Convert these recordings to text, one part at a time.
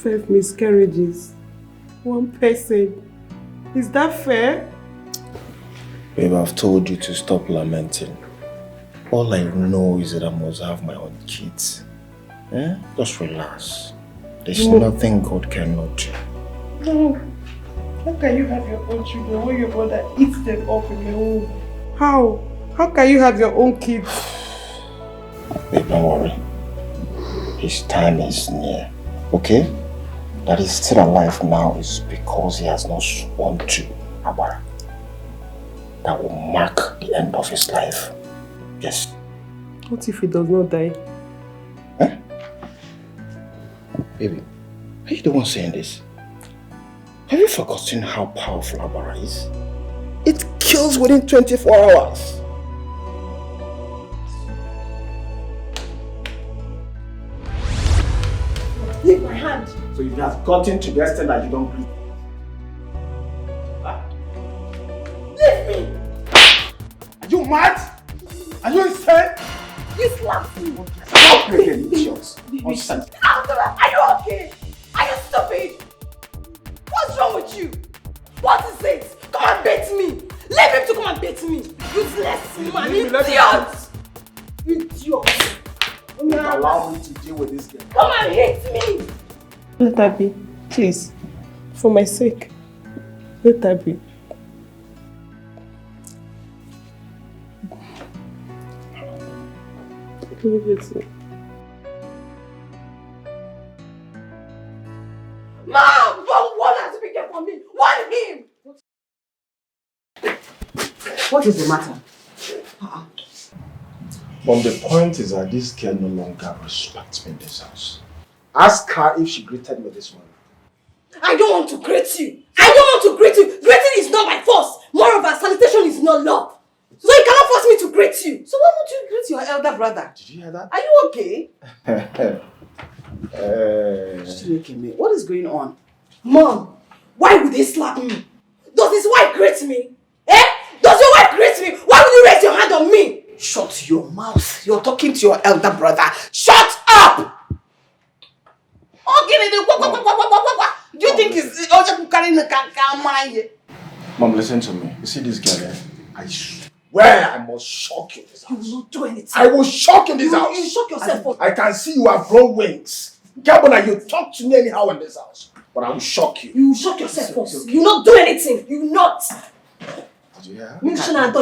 5 miscarriages. 1 person. Is that fair? Babe, I've told you to stop lamenting. All I know is that I must have my own kids. Eh? Just relax. There's nothing God cannot do. No. How can you have your own children when your brother eats them up in the home? How? How can you have your own kids? Babe, don't worry. His time is near. Okay? That he's still alive now is because he has not sworn to Abara. That will mark the end of his life. Yes. What if he does not die? Huh? Baby, are you the one saying this? Have you forgotten how powerful Abara is? It kills within 24 hours. Leave my hand. So you have gotten to the extent that you don't breathe. Huh? Leave me! Are you mad? Are you insane? You slapped me. Stop making idiots. Are you okay? Are you stupid? What's wrong with you? What is it? Come and beat me. Leave him to come and beat me. Useless man, idiot. Idiot. Allow me to deal with this girl. Come and hit me. Let her be, please. For my sake. Let her be. Leave it. Mom! One has to be there for me! Want him! What is the matter? Mom, the point is that this girl no longer respects me in this house. Ask her if she greeted me this morning. I don't want to greet you! I don't want to greet you! Greeting is not by force! Moreover, salutation is not love! So you cannot force me to greet you! So why would you greet your elder brother? Did you hear that? Are you okay? What is going on? Mom, why would he slap me? Does his wife greet me? Eh? Does your wife greet me? Why would you raise your hand on me? Shut your mouth. You're talking to your elder brother. Shut up! Do you think he's carrying the camera? Mom, listen to me. You see this girl there? I swear I must shock you in this house. You will not do anything. I will shock you in this house. You shock yourself. I can see you have grown wings. Gabona, you talk to me anyhow in this house. But I will shock you. You will shock yourself first. Okay. You will not do anything. You will not. Did you hear? You shouldn't have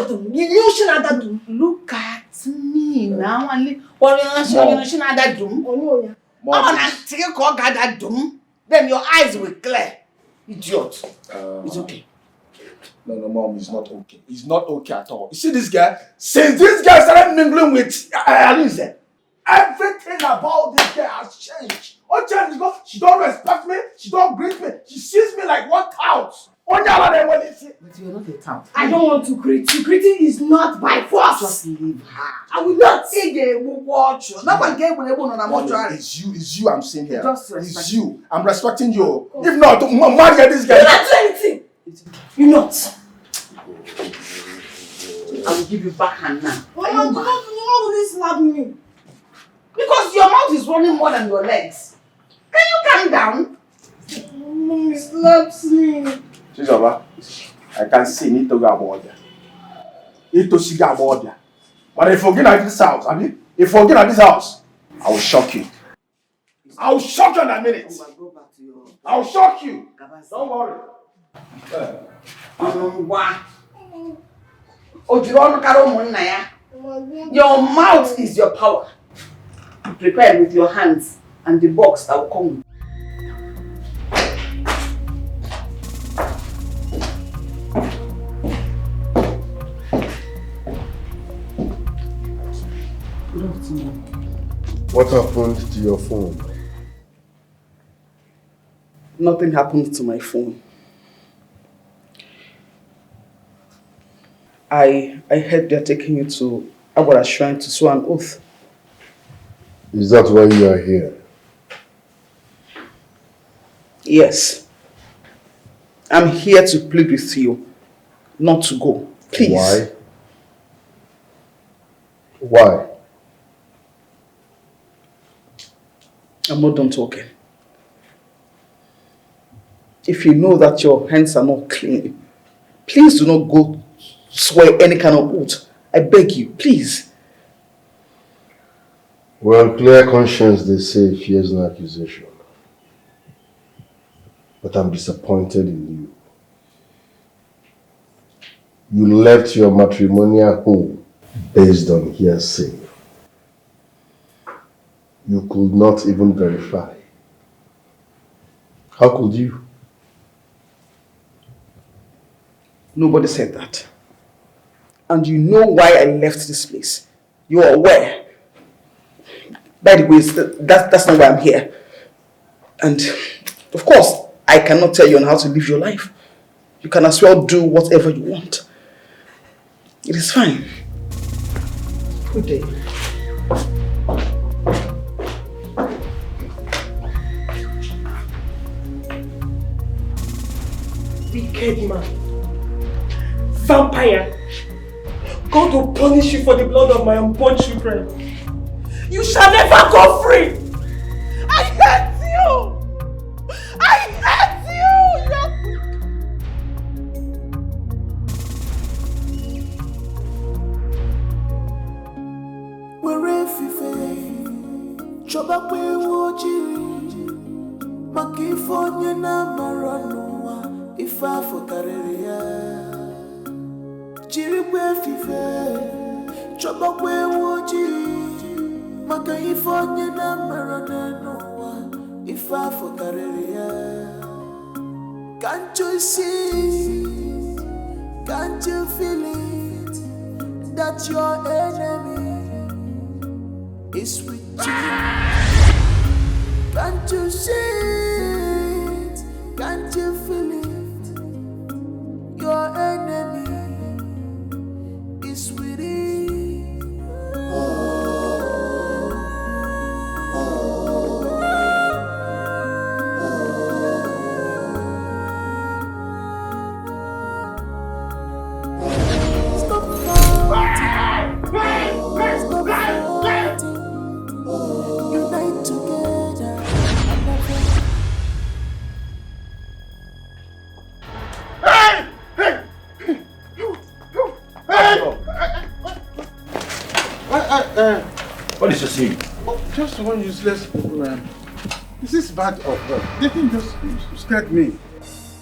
done. Look at me now. Then your eyes will clear. Idiot. It's okay. No, Mom, it's not okay. It's not okay at all. You see this guy? Since this guy started mingling with Alize, everything about this girl has changed. All changed because she don't respect me, she don't greet me, she sees me like one tout. But you're not a tout. I don't want to greet you. Greeting is not by force. Just leave her. I will not. It's you I'm seeing here. Just respect. It's you. I'm respecting you. If not, man, get this guy. You're not doing anything. You're not. I will give you back hand now. Why would you slap me? Because your mouth is running more than your legs. Can you calm down? Mommy slaps me. Shizaba, I can see you need to go about there. You need to see about there. But if you get at this house, I will shock you. I will shock you in a minute. I will shock you. Don't worry. Your mouth is your power. Prepare with your hands and the box that will come with. Good afternoon. What happened to your phone? Nothing happened to my phone. I heard they're taking you to Abara's shrine to swear an oath. Is that why you are here? Yes. I'm here to plead with you not to go. Please. Why? Why? I'm not done talking. if you know that your hands are not clean, please do not go swear any kind of oath. I beg you, please. Well, clear conscience, they say, fears no accusation. But I'm disappointed in you. You left your matrimonial home based on hearsay. You could not even verify. How could you? Nobody said that. And you know why I left this place. You are aware. By the way, that's not why I'm here. And of course, I cannot tell you on how to live your life. You can as well do whatever you want. It is fine. Good day. Wicked man. Vampire. God will punish you for the blood of my unborn children. You shall never go free. I hate you. I hate Can't you see? Can't you feel it? That your enemy is with you. Can't you see it? Can't you feel it? Your enemy is with you. Unite together. What is your sin? Oh, just one useless program. Is this bad or what? The thing just scared me.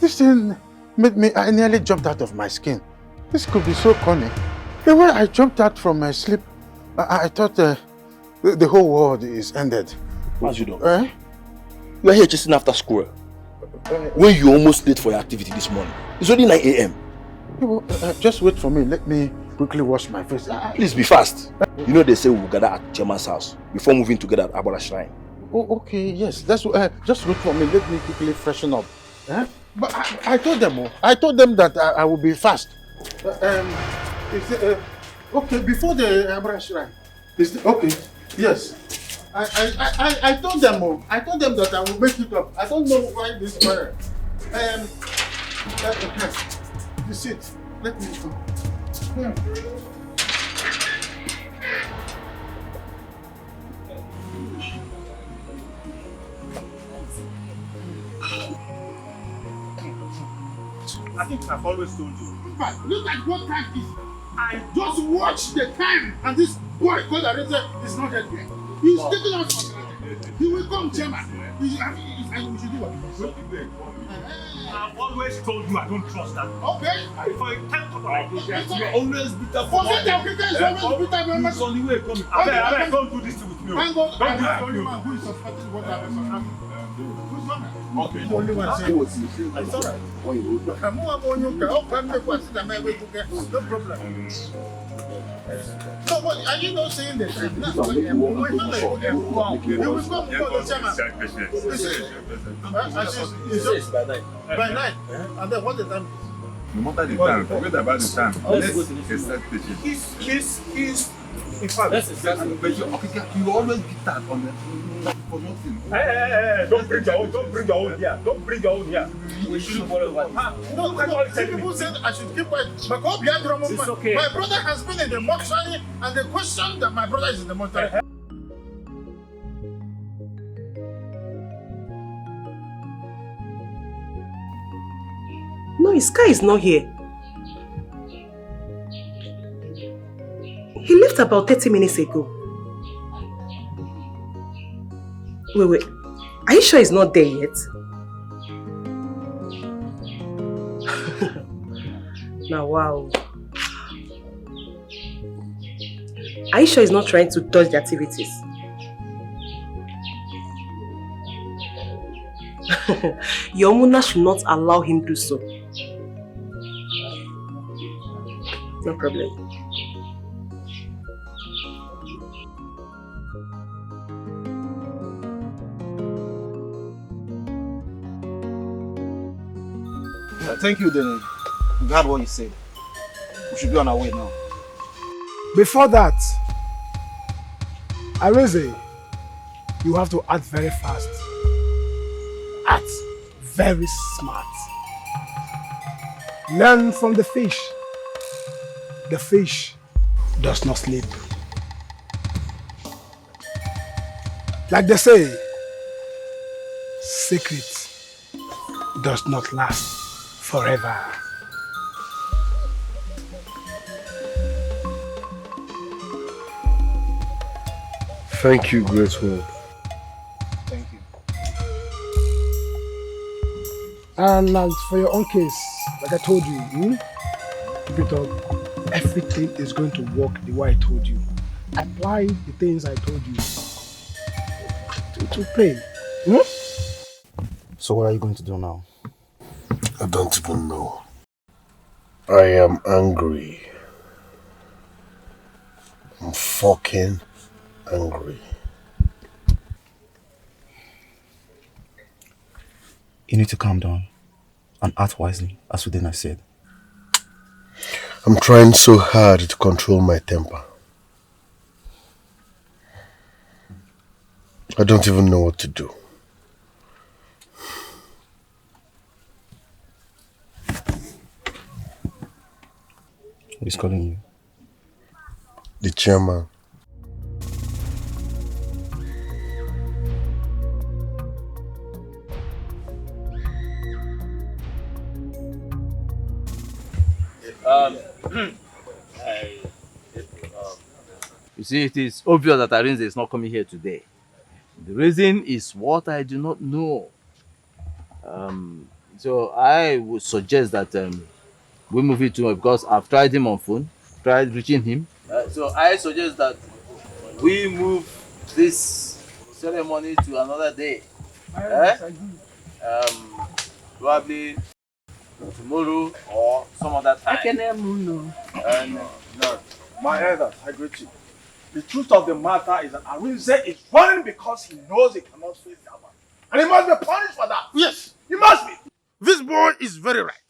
This thing made me, I nearly jumped out of my skin. This could be so funny. The way I jumped out from my sleep, I thought the whole world is ended. As you know. You are here chasing after squirrel. When you almost late for your activity this morning. It's only 9 a.m. Just wait for me. Let me quickly wash my face. Please be fast. You know they say we will gather at Chairman's house before moving together at Abara Shrine. Oh, okay, yes. That's just wait for me. Let me quickly freshen up. But I told them. I told them that I will be fast. Okay, before the Abara Shrine. Okay, yes. I told them. I told them that I will make it up. I don't know why this fire. You sit. Let me go. I think I've always told you. Look at what time it is. I just watched the time and this boy called Arin is not yet here. He's taking us for granted. He will come, Chairman. We should do what? I've always told you I don't trust that. Okay. For a time like this, you always bitter for Forget the African is always bitter. He's on the way coming. I don't do this with me. Thank God, I'm the only man who is suspecting what happened from Africa. Who's on that? Okay. The only one saying it's all right. No problem. No, but are you not saying that? You will come before the chairman. By night. And then what the time? No matter the time, forget about the time. Let's start teaching. He's in fact, that's exactly. But you always get that on the for nothing. Hey, don't bring your own here. Don't bring your own here. We shouldn't follow what. No, people said I should keep quiet. It's okay. My brother has been in the mortuary, and the question that my brother is in the mortuary. No, his car is not here. He left about 30 minutes ago. Wait. Are you sure he's not there yet? Now, wow. Are you sure he's not trying to dodge the activities? Your Muna should not allow him to do so. No problem. Thank you, Denny. You heard what you said. We should be on our way now. Before that, Arinze, you have to act very fast. Act very smart. Learn from the fish. The fish does not sleep. Like they say, secret does not last forever. Thank you, Great One. Thank you. And as for your own case, like I told you, keep it up. Everything is going to work the way I told you. Apply the things I told you to pray. So what are you going to do now? I don't even know. I am angry. I'm fucking angry. You need to calm down and act wisely, as Udena said. I'm trying so hard to control my temper. I don't even know what to do. Who's calling you? The chairman. You see, it is obvious that Arinze is not coming here today. The reason is what I do not know. So I would suggest that we move it to him because I've tried him on phone, tried reaching him. So I suggest that we move this ceremony to another day. Probably tomorrow or some other time. And my elders, I greet you. The truth of the matter is that Arinze is running because he knows he cannot face that man. And he must be punished for that. Yes. He must be. This boy is very right.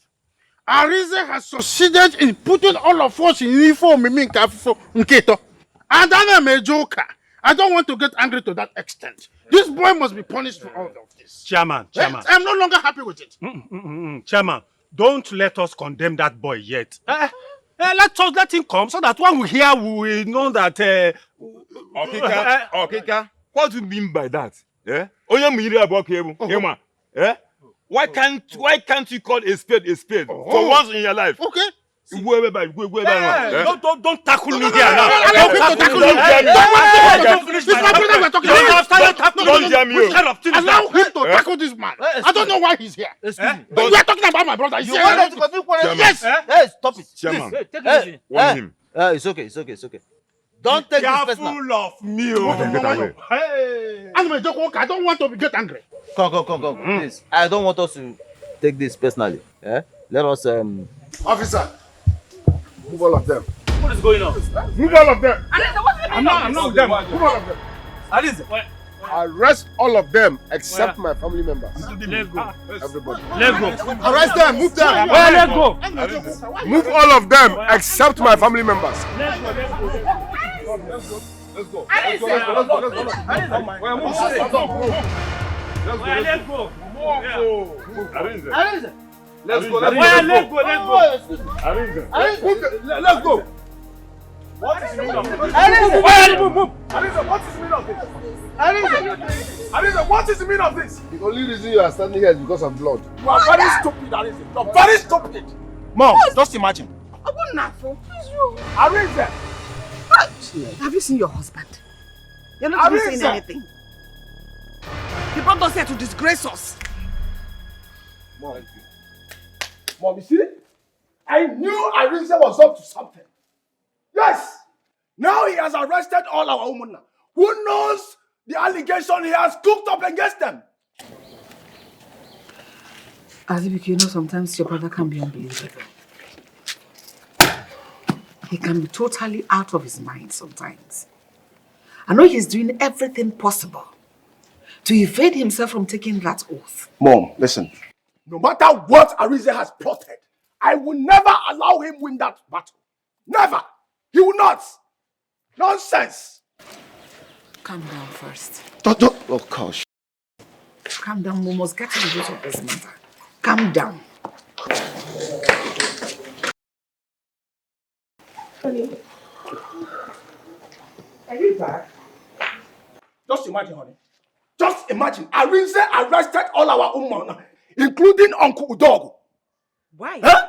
Arinze has succeeded in putting all of us in uniform and I'm a joker. I don't want to get angry to that extent. This boy must be punished for all of this. Chairman. I'm no longer happy with it. Chairman, don't let us condemn that boy yet. Let him come so that when we hear, we will know that... Okika, what do you mean by that? Why can't you call a spade for once in your life? Okay. Don't tackle me here now. Don't jam me. Allow him to tackle this man. I don't know why he's here. We are talking about my brother. You want to continue? Yes. Hey, stop it. Chairman, take it easy. Warn him. It's okay. Don't take this personal. Careful of me. Hey. I'm a joke. I don't want to get angry. Come. Please. I don't want us to take this personally. Let us Officer, move all of them. What is going on? Move all of them. I'm not with them. Move all of them. Arinze, Arrest all of them except my family members. let's go. Everybody. Let's go. Arrest them. Move them. Let's go. Move all of them except my family members. Let's go. What is the meaning of this? Arinze! Arinze, what is the meaning of this? Arinze, what is the meaning of this? The only reason you are standing here is because of blood. You are very stupid, Arinze. You are very stupid. Mom, just imagine. I wouldn't have. Arinze! Have you seen your husband? You're not even saying anything. He brought us here to disgrace us. Mom, you see? I knew Arinze was up to something. Yes! Now he has arrested all our women now. Who knows the allegation he has cooked up against them? Azibik, you know sometimes your brother can be unbelievable. He can be totally out of his mind sometimes. I know he's doing everything possible to evade himself from taking that oath. Mom, listen. No matter what Arinze has plotted, I will never allow him win that battle. Never! He will not! Nonsense! Calm down first. Don't. Oh, gosh. Calm down, we must get to the root of this matter. Calm down. Honey, are you back? Just imagine, honey. Just imagine. Arinze arrested all our women, including Uncle Udogo. Why? Huh?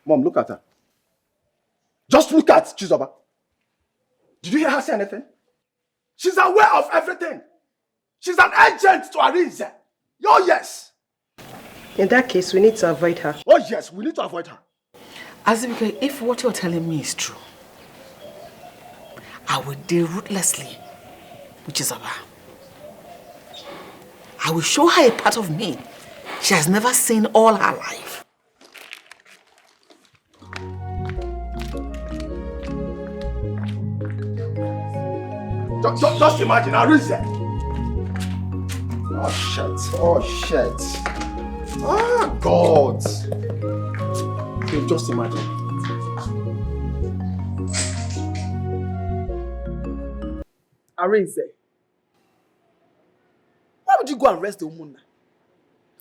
Mom, look at her. Just look at Chizoba. Did you hear her say anything? She's aware of everything. She's an agent to Arinze. Oh, yes. In that case, we need to avoid her. Oh, yes, we need to avoid her. Azibika, if what you're telling me is true, I will deal ruthlessly with Chizoba. I will show her a part of me she has never seen all her life. Just imagine, Arinze. Oh, shit. Oh, shit. Ah, God. Okay, just imagine. Arinze, why would you go and arrest the woman now?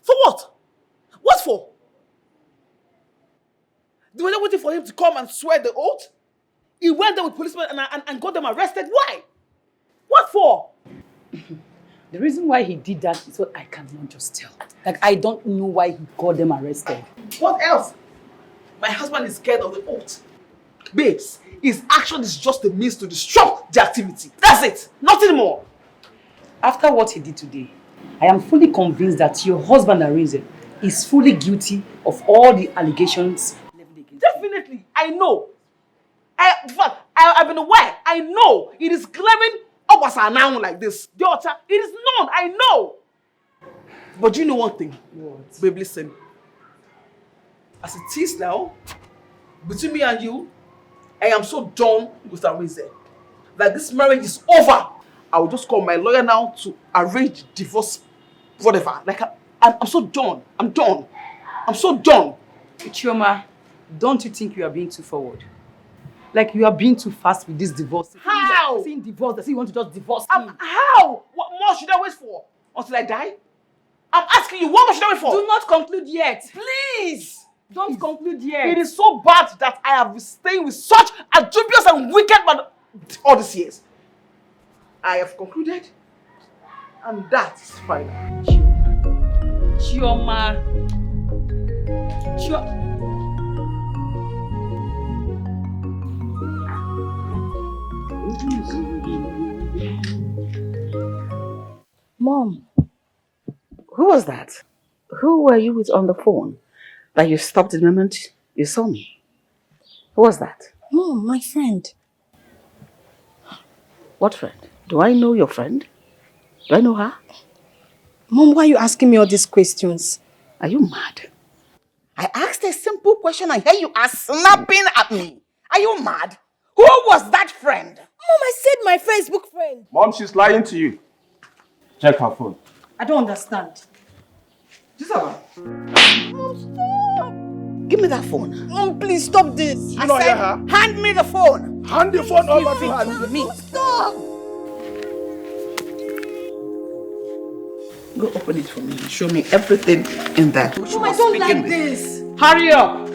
For what? What for? They were not waiting for him to come and swear the oath? He went there with policemen and got them arrested. Why? What for? The reason why he did that is what I cannot just tell. Like, I don't know why he got them arrested. What else? My husband is scared of the oath. Babes, his action is just a means to disrupt the activity. That's it. Nothing more. After what he did today, I am fully convinced that your husband, Arinze, is fully guilty of all the allegations leveled against him. Definitely. I know. In fact, I've been aware. I know. It is claiming now like this. Daughter, it is known. I know. But do you know one thing? What? Babe, listen. As it is now, between me and you, I am so done with Arinze that this marriage is over. I will just call my lawyer now to arrange divorce, whatever. Like, I'm so done. I'm done. I'm so done. Chioma, don't you think you are being too forward? Like, you are being too fast with this divorce. How? Saying divorce, does he want to just divorce him? How? What more should I wait for? Until I die? I'm asking you, what more should I wait for? Do not conclude yet. Please! Don't conclude yet. It is so bad that I have been staying with such a dubious and wicked man all these years. I have concluded, and that is final. Chioma. Mom, who was that? Who were you with on the phone that you stopped the moment you saw me? Who was that? Mom, my friend. What friend? Do I know your friend? Do I know her? Mom, why are you asking me all these questions? Are you mad? I asked a simple question and here you are snapping at me. Are you mad? Who was that friend? Mom, I said my Facebook friend. Mom, she's lying to you. Check her phone. I don't understand. Gisela. Mom, stop. Give me that phone. Mom, please stop this. I said, hand me the phone. Hand the phone over to her. Me. Stop. Go open it for me. Show me everything in there. Mom, I don't like this. Hurry up.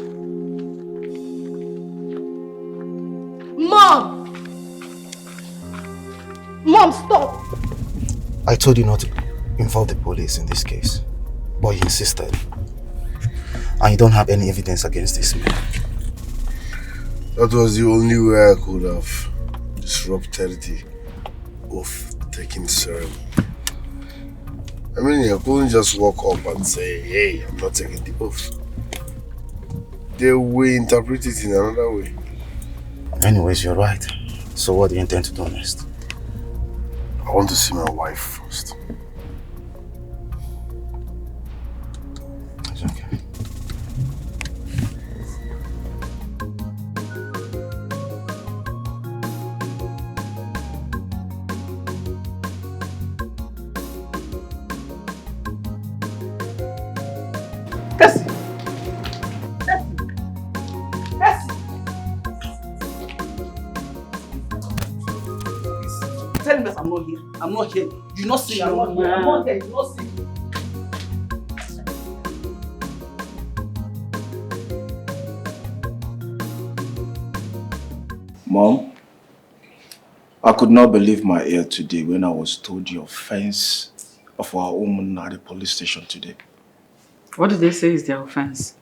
Mom. Mom, stop. I told you not to involve the police in this case, but you insisted. And you don't have any evidence against this man. That was the only way I could have disrupted the oath-taking ceremony. I mean, I couldn't just walk up and say, hey, I'm not taking the oath. They will interpret it in another way. Anyways, you're right. So what do you intend to do next? I want to see my wife first. It's okay. Tell me that I'm not here. I'm not here. You not see me. I'm not here. I'm not here. You not see me. Mom, I could not believe my ear today when I was told the offense of our woman at the police station today. What did they say is their offense?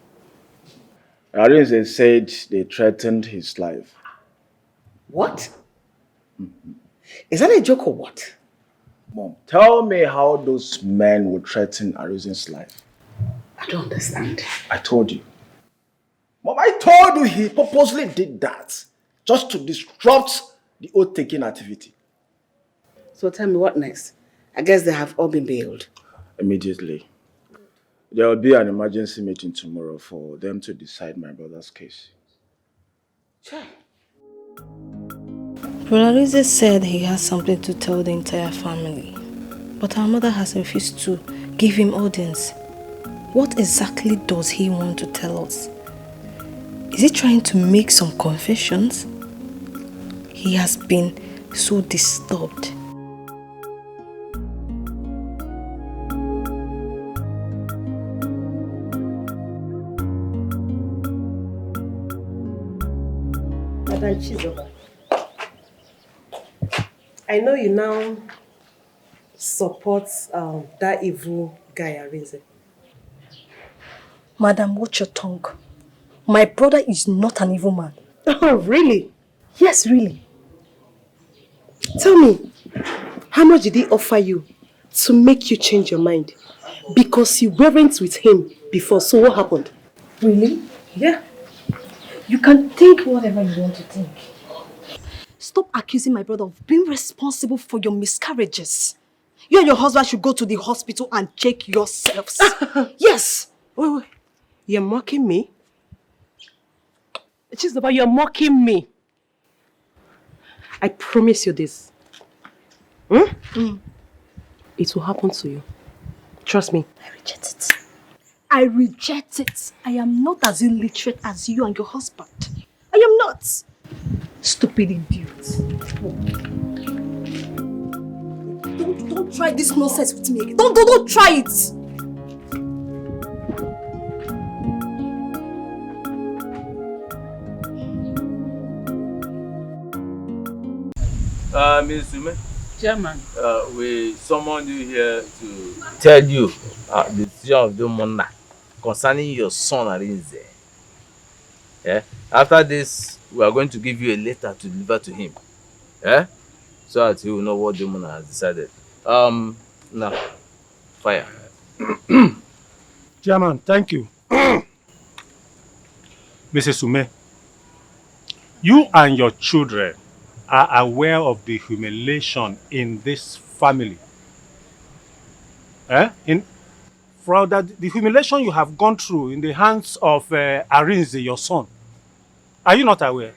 Arin said they threatened his life. What? Is that a joke or what? Mom, tell me how those men would threaten Arin's life. I don't understand. I told you. Mom, I told you he purposely did that just to disrupt the oath-taking activity. So tell me what next? I guess they have all been bailed. Immediately. There will be an emergency meeting tomorrow for them to decide my brother's case. Sure. Brother Rize said he has something to tell the entire family, but our mother has refused to give him audience. What exactly does he want to tell us? Is he trying to make some confessions? He has been so disturbed. Madam Chizoba, I know you now support that evil guy, Arinze. Madam, watch your tongue. My brother is not an evil man. Oh, really? Yes, really. Tell me, how much did he offer you to make you change your mind? Because you weren't with him before, so what happened? Really? Yeah. You can think whatever you want to think. Stop accusing my brother of being responsible for your miscarriages. You and your husband should go to the hospital and check yourselves. Yes. Wait. You're mocking me? Chizoba, you're mocking me. I promise you this. It will happen to you. Trust me. I reject it. I reject it. I am not as illiterate as you and your husband. I am not. Stupid idiot. Don't try this nonsense with me again. Don't try it. Ms. Sume, Chairman. we summoned you here to tell you the decision of the monarch concerning your son Arinze. Yeah? After this, we are going to give you a letter to deliver to him. Yeah? So that he will know what the monarch has decided. Now, fire. Chairman, thank you. Mrs. Sume, you and your children are aware of the humiliation in this family. From the humiliation you have gone through in the hands of Arinze, your son. Are you not aware?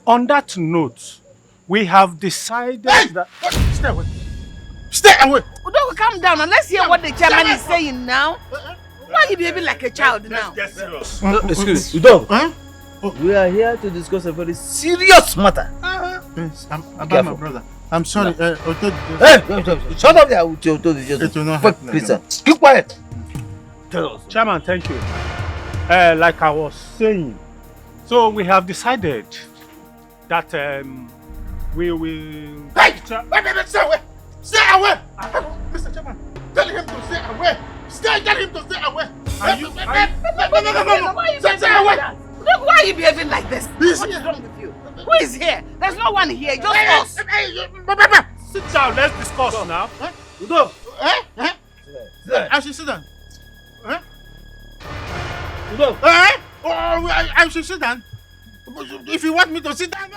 On that note, we have decided that... Stay away. Stay away. Don't calm down and let's hear what the chairman is saying now. Why are you behaving like a child now? Get serious. Excuse me, dog. We are here to discuss a very serious matter. Yes, about my brother. I'm sorry. Hey, shut up there with your it will not happen. Christian. Keep quiet. Tell us. Chairman, thank you. Like I was saying, so we have decided that we will... Hey! Wait, stay away! Stay away! Mr. Chairman, tell him to stay away! Tell him to stay away! No! Stay away! Look, why are you behaving like this? He's What is here. wrong with you? Who is here? There's no one here, just us. Sit down, let's discuss now. Udo! I should sit down. Udo! I should sit down. If you want me to sit down,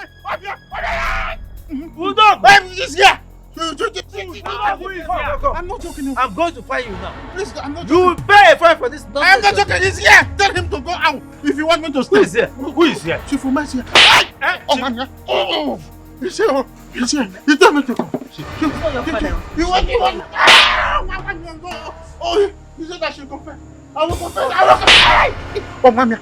Udo! He's here! I'm not joking. I'm going to find you now. Please, I'm not You will joking. pay a fine for this nonsense. I'm not joking. He's here. Tell him to go out. If you want me to stay. Who is here? Who is here? Chief Uma's here. Oh, man. Oh, he's here. He's here. He told me to come. It's not your father. You want? Oh, he said I should confess. I will confess. Oh, mommy.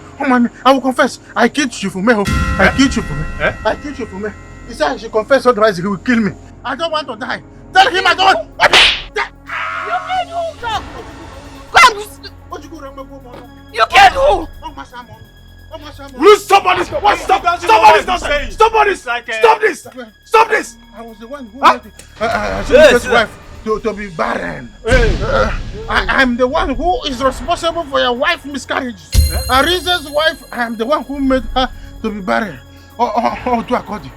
I will confess. I killed Chief Ume. I killed Chief Ume. I killed Chief Ume. He said I should confess, otherwise he will kill me. I don't want to die. Tell him I don't want. You can't do. Will somebody stop this nonsense! Stop this! Stop this! I was the one who made his wife to be barren. I'm the one who is responsible for your wife's miscarriages. Ariza's wife, I am the one who made her to be barren. Oh, to accord.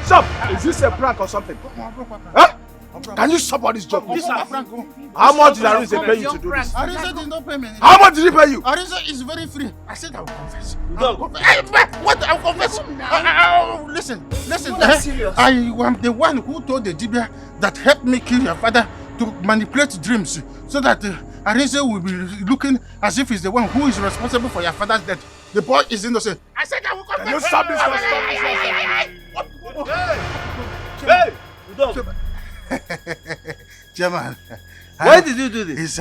Stop! Is this a prank or something? Huh? Can you stop all this joke? How much did Arinze pay you to do this? Arinze did not pay me. How much did he pay you? Arinze is very free. I said I will confess. What? I will confess. Listen. I am the one who told the Dibia that helped me kill your father to manipulate dreams so that Arinze will be looking as if he's the one who is responsible for your father's death. The boy is innocent. I said I will confess. Can you stop this? Chairman. Why did you do this? He's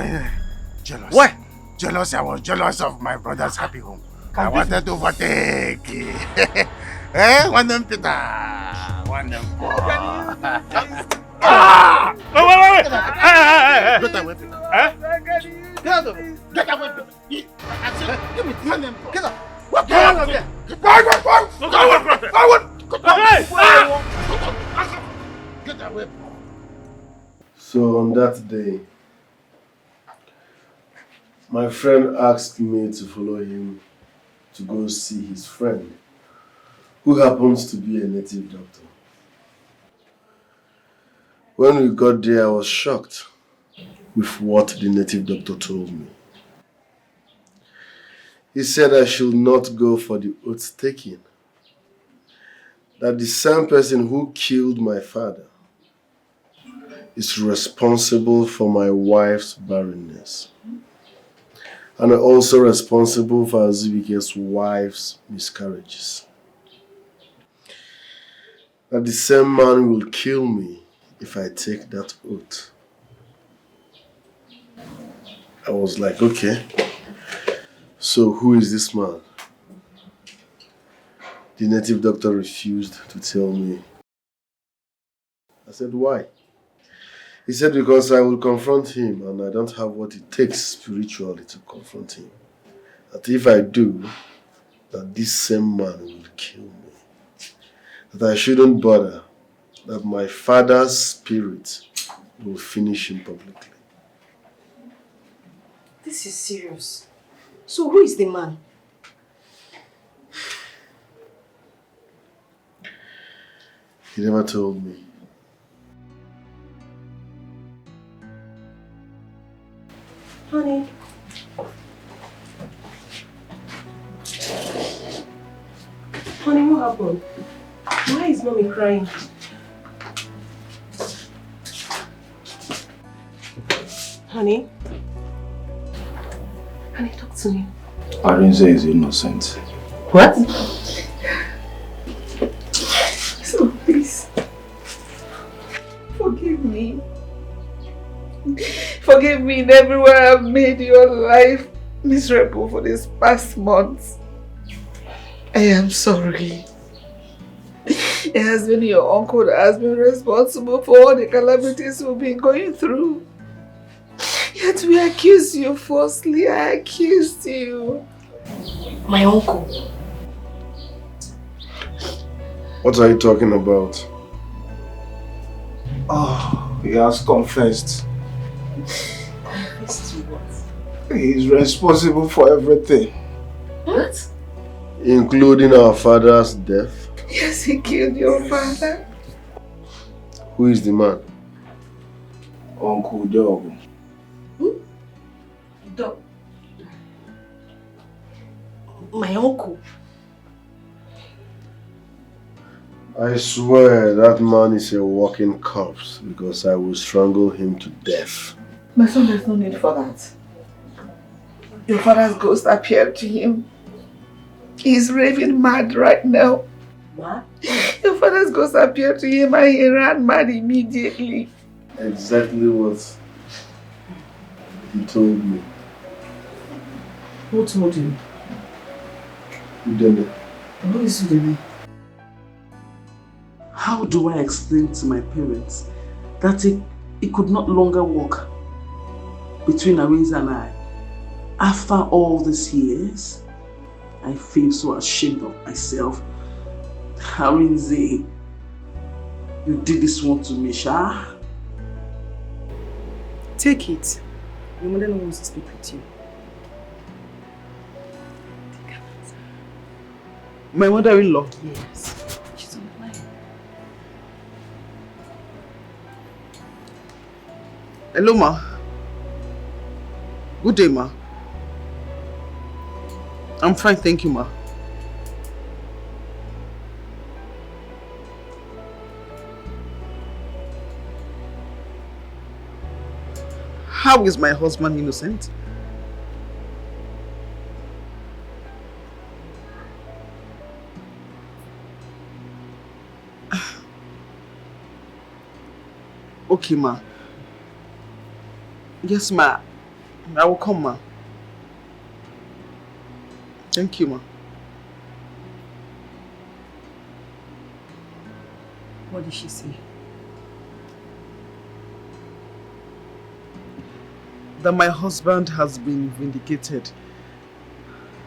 jealous. Why? Jealous. I was jealous of my brother's happy home. I wanted to overtake. One them Peter. One them Paul. Wait! Get away, Peter. Get away, Peter. Give me one them Paul. Get up. What? Get out of here. Get away. So on that day, my friend asked me to follow him to go see his friend, who happens to be a native doctor. When we got there, I was shocked with what the native doctor told me. He said I should not go for the oath taking, that the same person who killed my father is responsible for my wife's barrenness, and also responsible for Azubike's wife's miscarriages. That the same man will kill me if I take that oath. I was like, okay, so who is this man? The native doctor refused to tell me. I said, why? He said, because I will confront him and I don't have what it takes spiritually to confront him. That if I do, that this same man will kill me. That I shouldn't bother, that my father's spirit will finish him publicly. This is serious. So who is the man? He never told me. Honey. Honey, what happened? Why is mommy crying? Honey? Honey, talk to me. Arinze is innocent. What? Forgive me in every way I've made your life miserable for these past months. I am sorry. It has been your uncle that has been responsible for all the calamities we've been going through. Yet we accused you falsely. I accused you. My uncle. What are you talking about? Oh, he has confessed. Confessed to what? He is responsible for everything. What? Including our father's death? Yes, he killed your father. Who is the man? Uncle Dog. Who? Dog. My uncle. I swear that man is a walking corpse because I will strangle him to death. My son, there's no need for that. Your father's ghost appeared to him. He's raving mad right now. Mad? Your father's ghost appeared to him and he ran mad immediately. Exactly what he told me. Who told you? Udene. Who is Udene? How do I explain to my parents that it could not longer work between Arinze and I? After all these years, I feel so ashamed of myself. Arinze, you did this one to me, Sha. Take it. Your mother wants to speak with you. My mother-in-law? Yes. She's on the line. Hello, ma. Good day, ma. I'm fine, thank you, ma. How is my husband innocent? Okay, ma. Yes, ma. I will come, ma. Thank you, ma. What did she say? That my husband has been vindicated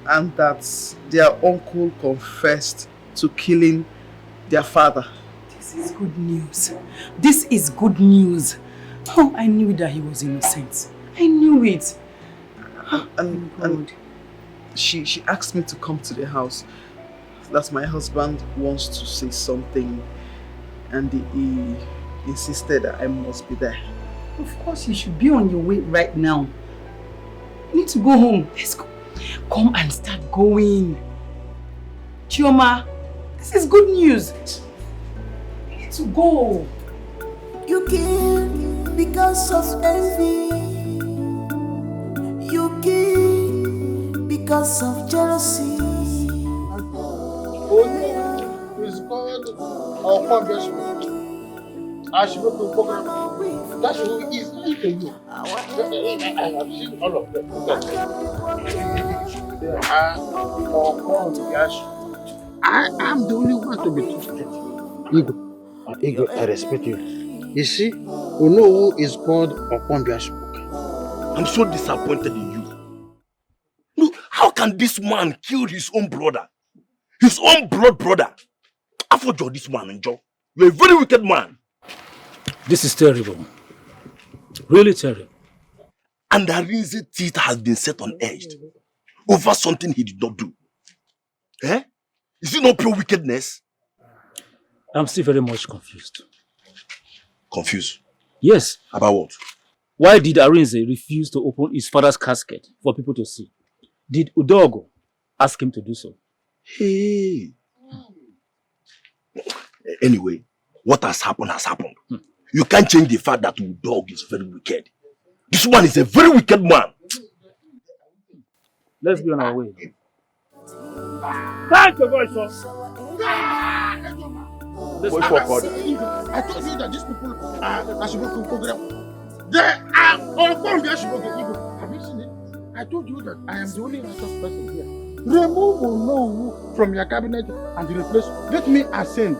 and that their uncle confessed to killing their father. This is good news. This is good news. Oh, I knew that he was innocent. I knew it. And she asked me to come to the house. That my husband wants to say something and he insisted that I must be there. Of course, you should be on your way right now. You need to go home. Let's go. Come and start going. Chioma, this is good news. You need to go. You kill because of envy. You kill because of jealousy. It's called our foundation. I should go to program. That show is new to you. I have seen all of them. I am the only one to be trusted. Ego, I respect you. You see, we know who is called Okwambiashuk. I'm so disappointed in you. No, how can this man kill his own brother? His own blood brother? After this man, Njo, you're a very wicked man. This is terrible. Really terrible. And Arinze's teeth has been set on edge over something he did not do. Eh? Is it not pure wickedness? I'm still very much confused. Confused? Yes. About what? Why did Arinze refuse to open his father's casket for people to see? Did Udogo ask him to do so? Hey. Anyway, what has happened has happened. You can't change the fact that Udogo is very wicked. This one is a very wicked man. Let's be on our way. Thank you, voice, sir. Wait for God. I told you that these people are supposed to program. Have you seen it? I told you that I am the only righteous person here. Remove no from your cabinet and replace. Let me ascend.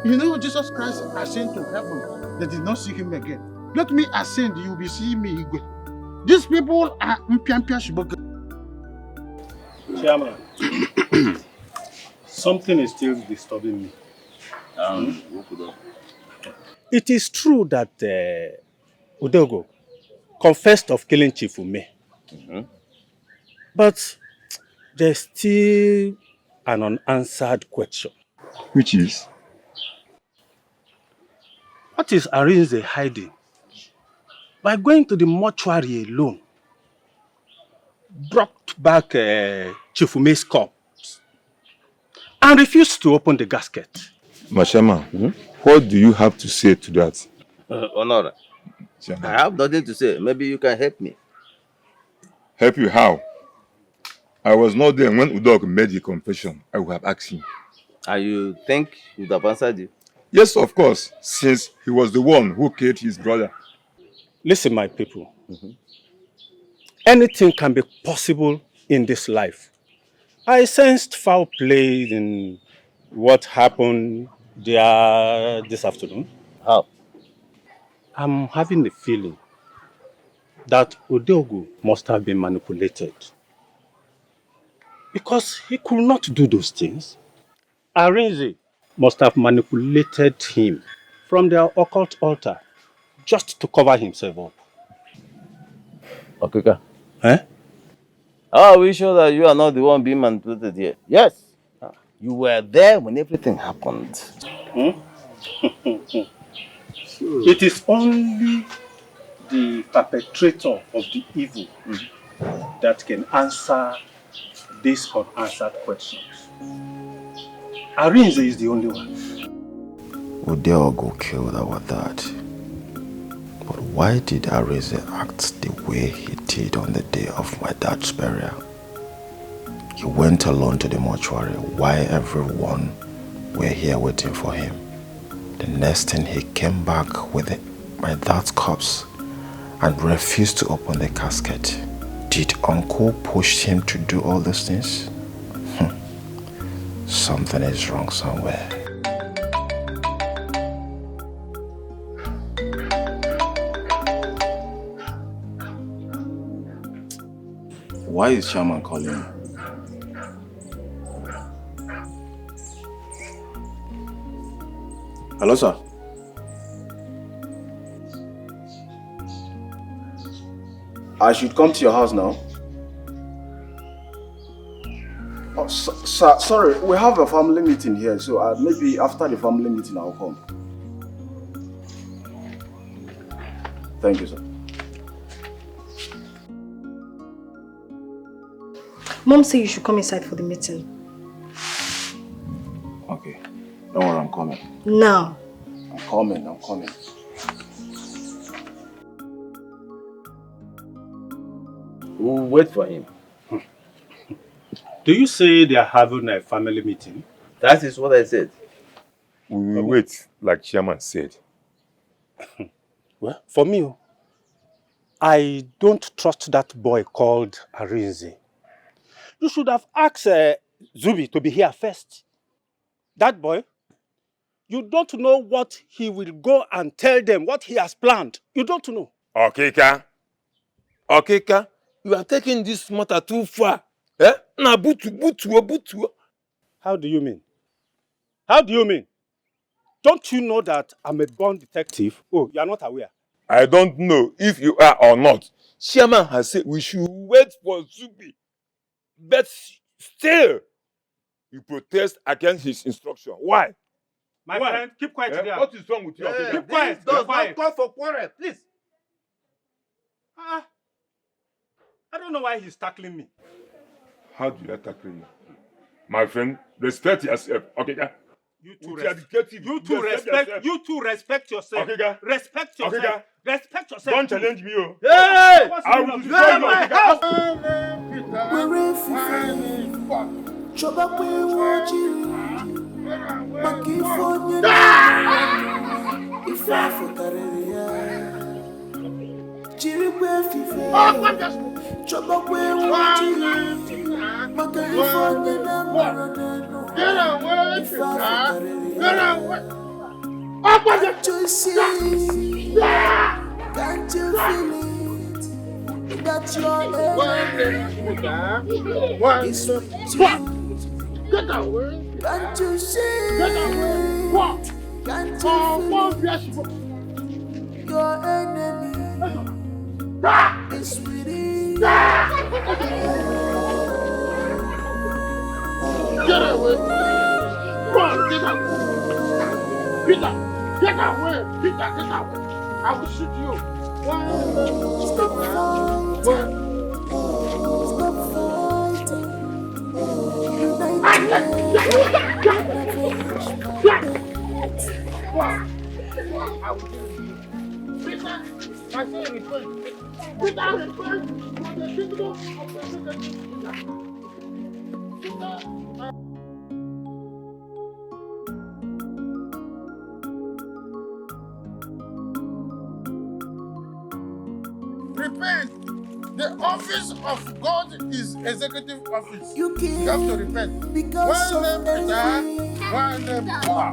You know Jesus Christ ascend to heaven. They did not see him again. Let me ascend. You will be seeing me. These people are mpiampia shiboke. Chairman, something is still disturbing me. It is true that Udogo confessed of killing Chief Ume. But there's still an unanswered question. Which is? What is Arinze hiding? By going to the mortuary alone, brought back Chief Ume's corpse and refused to open the gasket. Mashama, what do you have to say to that? Honora, I have nothing to say. Maybe you can help me. Help you how? I was not there when Udog made the confession. I would have asked him. And you think he would have answered you? Yes, of course, since he was the one who killed his brother. Listen, my people. Anything can be possible in this life. I sensed foul play in what happened there this afternoon. How? I'm having the feeling that Udogo must have been manipulated. Because he could not do those things. Arinze must have manipulated him from their occult altar just to cover himself up. Okay. Eh? How are we sure that you are not the one being manipulated here? Yes. You were there when everything happened. It is only the perpetrator of the evil that can answer these unanswered questions. Arinze is the only one. Udogo killed our dad. But why did Arinze act the way he did on the day of my dad's burial? He went alone to the mortuary while everyone were here waiting for him. The next thing he came back with my dad's corpse and refused to open the casket. Did Uncle push him to do all these things? Something is wrong somewhere. Why is Shaman calling me? Hello, sir. I should come to your house now. Oh, sir, sorry, we have a family meeting here, so maybe after the family meeting I'll come. Thank you, sir. Mom said you should come inside for the meeting. Okay. Don't worry, I'm coming. Now. I'm coming. We'll wait for him. Do you say they are having a family meeting? That is what I said. We will wait, like Chairman said. Well, for me, I don't trust that boy called Arinze. You should have asked Zubi to be here first. That boy, you don't know what he will go and tell them, what he has planned. You don't know. Okeka, you are taking this matter too far. Eh? Na butu. How do you mean? How do you mean? Don't you know that I'm a born detective? Oh, you are not aware. I don't know if you are or not. Chairman has said we should wait for Zubi. But still, you protest against his instruction. Why? My friend, keep quiet there. What is wrong with you? Keep quiet. Keep quiet. Call for quarrel, please. I don't know why he's tackling me. How do I tackle you? My friend, respect yourself. Okay, You two respect yourself. Okay, Respect yourself. Okay, respect yourself. Don't challenge me, oh. Hey! I will destroy my Can't you see? Can't you feel it? That your enemy is with you. Get away! Can't you see? Get away! What? Can't you feel it? Your enemy is with you. Get away! Run! Get away! Peter! Get away! Peter, get away! I will shoot you! Stop fighting! Stop fighting! I will kill you. Peter! I say repent! Peter, repent! For the kingdom of the Peter! Repent. The office of God is executive office. You have to repent. One name Peter, one name Paul.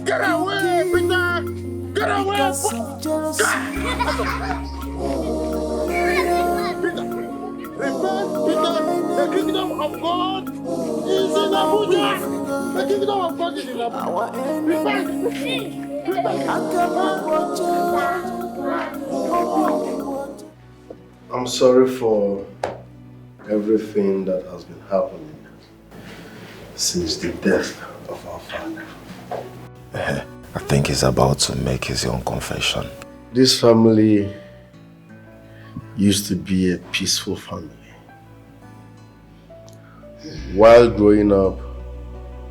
Get away, Peter! Get away! Peter, repent, Peter. The kingdom of God is in Abuja. The kingdom of God is in Abuja. Repent. I'm sorry for everything that has been happening since the death of our father. I think he's about to make his own confession. This family used to be a peaceful family. While growing up,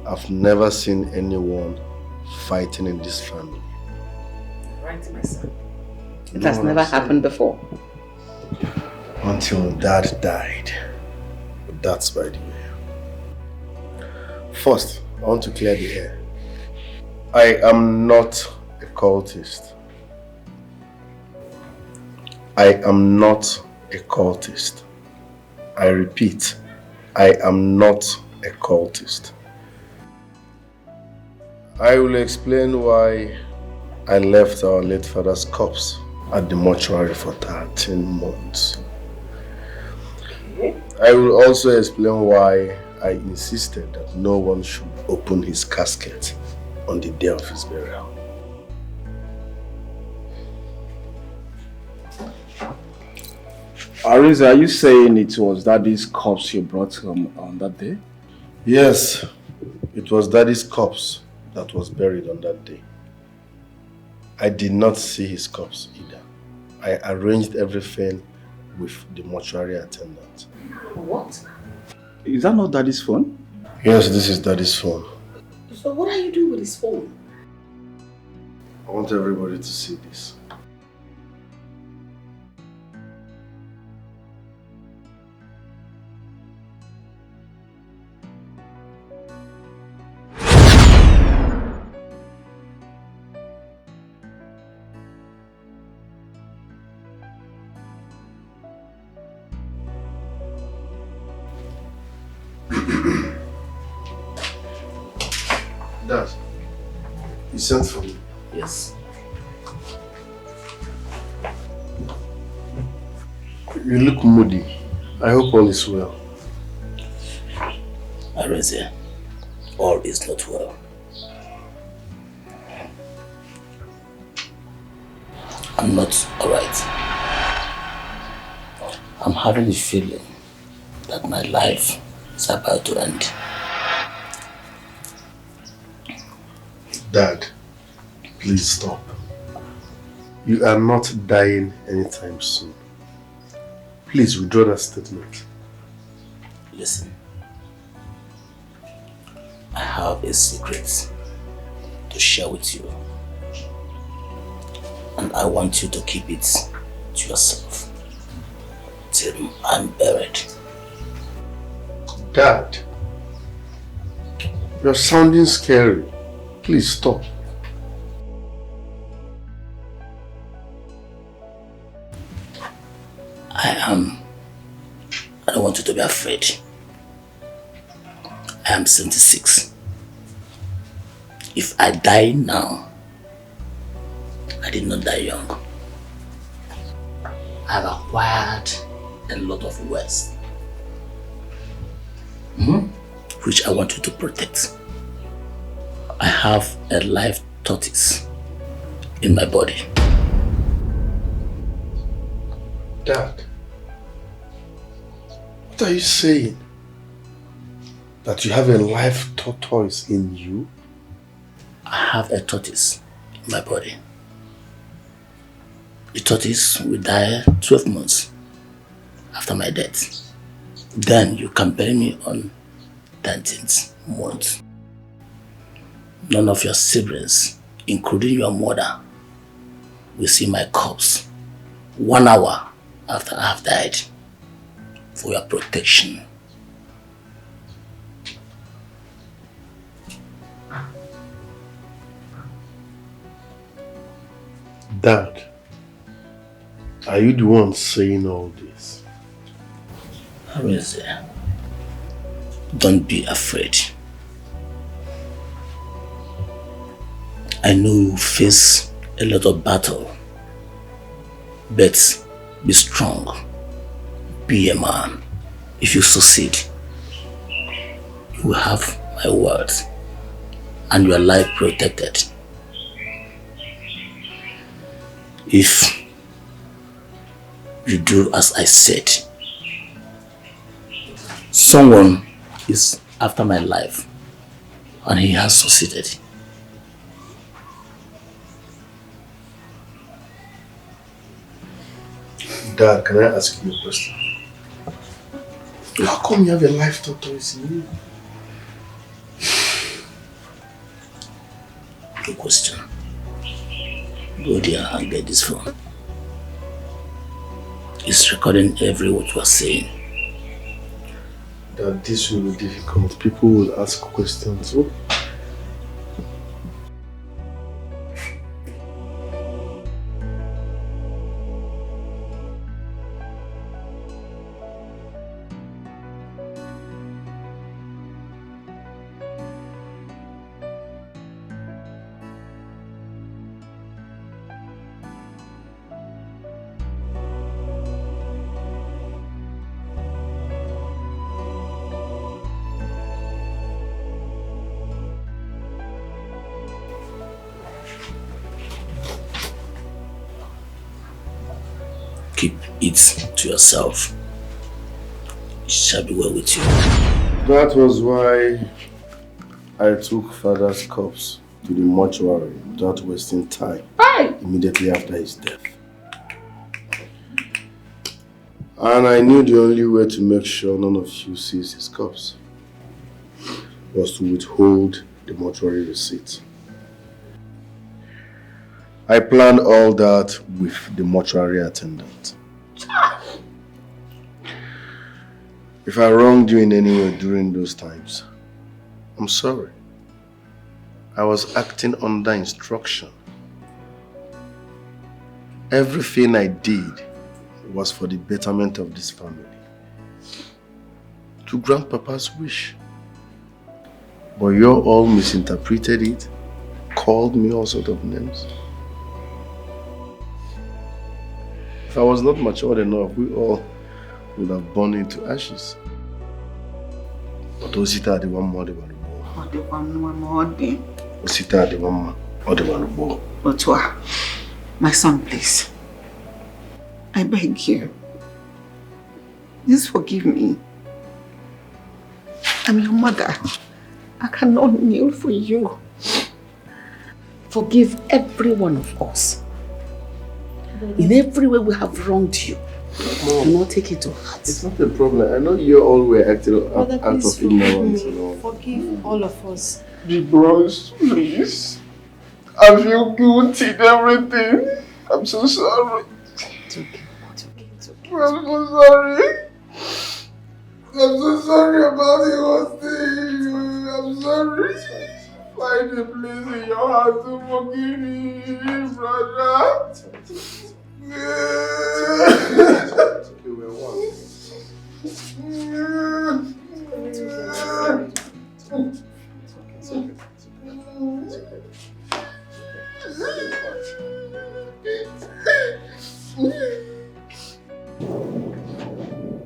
I've never seen anyone fighting in this family. Right, my son. It has never happened before. Until Dad died. But that's by the way. First, I want to clear the air. I am not a cultist. I am not a cultist. I repeat, I am not a cultist. I will explain why I left our late father's corpse at the mortuary for 13 months. I will also explain why I insisted that no one should open his casket on the day of his burial. Arinze, are you saying it was Daddy's corpse you brought home on that day? Yes, it was Daddy's corpse that was buried on that day. I did not see his corpse either. I arranged everything with the mortuary attendant. What? Is that not Daddy's phone? Yes, this is Daddy's phone. So what are you doing with his phone? I want everybody to see this. Dad, you sent for me? Yes. You look moody. I hope all is well. Arinze, all is not well. I'm not alright. I'm having a feeling that my life is about to end. Dad, please stop. You are not dying anytime soon. Please withdraw that statement. Listen, I have a secret to share with you, and I want you to keep it to yourself till I'm buried. Dad, you're sounding scary. Please stop. I don't want you to be afraid. I am 76. If I die now, I did not die young. I have acquired a lot of wealth, which I want you to protect. I have a life tortoise in my body. Dad, what are you saying? That you have a life tortoise in you? I have a tortoise in my body. The tortoise will die 12 months after my death. Then you can bury me on 13th month. None of your siblings, including your mother, will see my corpse 1 hour after I have died, for your protection. Dad, are you the one saying all this? Arinze, don't be afraid. I know you face a lot of battle, but be strong. Be a man. If you succeed, you will have my word and your life protected. If you do as I said, someone is after my life and he has succeeded. Dad, can I ask you a question? How come you have a life tortoise in you? Good question. Go there and get this phone. It's recording every word you are saying. That this will be difficult. People will ask questions. Oh. Keep it to yourself. It shall be well with you. That was why I took Father's corpse to the mortuary without wasting time. Immediately after his death. And I knew the only way to make sure none of you sees his corpse was to withhold the mortuary receipt. I planned all that with the mortuary attendant. If I wronged you in any way during those times, I'm sorry. I was acting under instruction. Everything I did was for the betterment of this family. To grant Papa's wish. But you all misinterpreted it, called me all sorts of names. If I was not matured enough, we all would have burned into ashes. But Osita the one more, the one more. Osita the one more, or the one more. Otua, my son, please. I beg you. Please forgive me. I'm your mother. I cannot kneel for you. Forgive every one of us. In every way we have wronged you. Mom, do not take it to heart. It's not a problem. I know you all were acting out of ignorance and all. Forgive all of us. Big bros, please. I feel guilty in everything. I'm so sorry. It's okay. It's okay. It's okay. I'm so sorry. I'm so sorry about the whole thing. I'm sorry. Find a place in your heart to forgive me, brother. It's okay,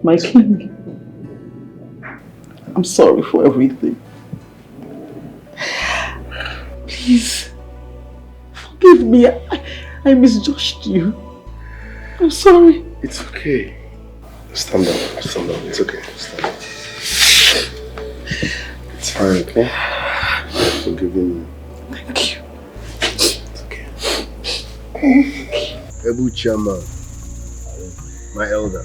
My king, I'm sorry for everything. Please, forgive me. I misjudged you. I'm sorry. It's okay. Stand up. Stand up. It's okay. Stand up. It's fine, okay? I'm forgiving you. Thank you. It's okay. Ebu Chama, my elder.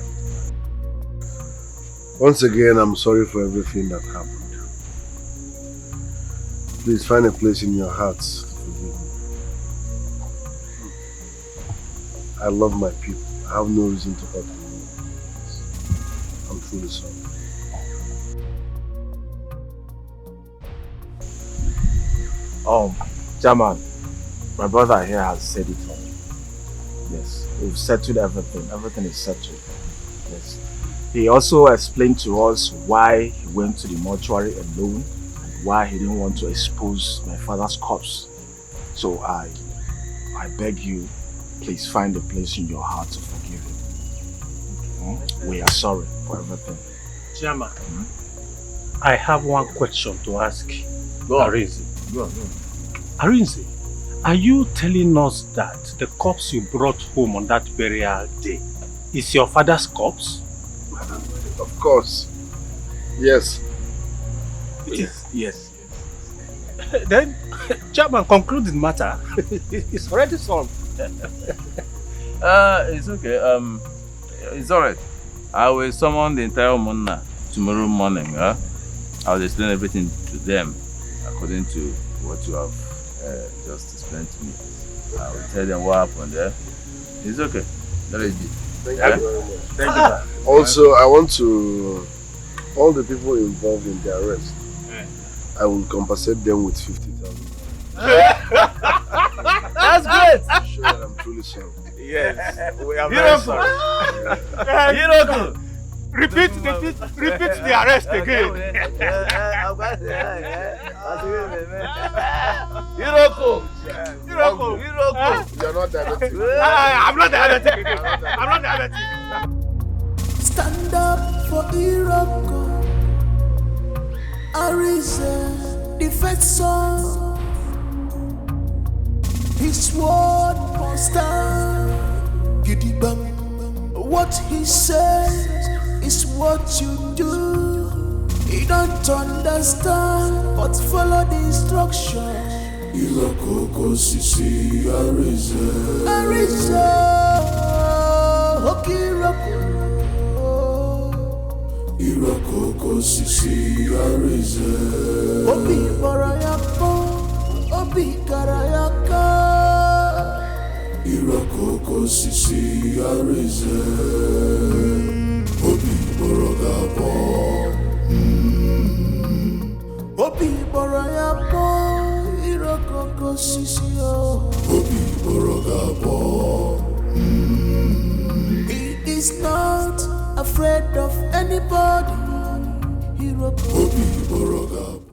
Once again, I'm sorry for everything that happened. Please find a place in your hearts to forgive me. I love my people. I have no reason to hurt them. I'm truly sorry. German, my brother here has said it all. Yes, we've settled everything. Everything is settled. Yes. He also explained to us why he went to the mortuary alone and why he didn't want to expose my father's corpse. So I beg you, please find a place in your heart to forgive him. We are sorry for everything. Chairman, I have one question to ask Arinze. Go on. Arinze, are you telling us that the corpse you brought home on that burial day is your father's corpse? Of course. Yes. It is? Yes. Then, Chairman, conclude the matter. It's already solved. It's okay. It's alright. I will summon the entire Munna tomorrow morning. I'll explain everything to them according to what you have just explained to me. I will tell them what happened there. It's okay. Thank you very much. Thank you. Also, I want to all the people involved in the arrest. I will compensate them with 50,000. That's great. Sure that I'm truly sorry. Yes, we are very sorry. Hiroko! Repeat the arrest again. Hiroko! You're not diabetic. I'm not diabetic. I'm not diabetic. Stand up for Iroko. Arinze, defensor. His word must stand. What he says is what you do. You don't understand, but follow the instruction. Iroko Sisi Arinze. Arinze, Okiroko. Iroko Sisi Arinze. Obi Barayako, Obi Karayaka. Iroko Sisi Arinze. Obi Baragapo. Obi Barayako. Iroko Sisi Obi Baragapo. He is not afraid of anybody. Obi Baragapo.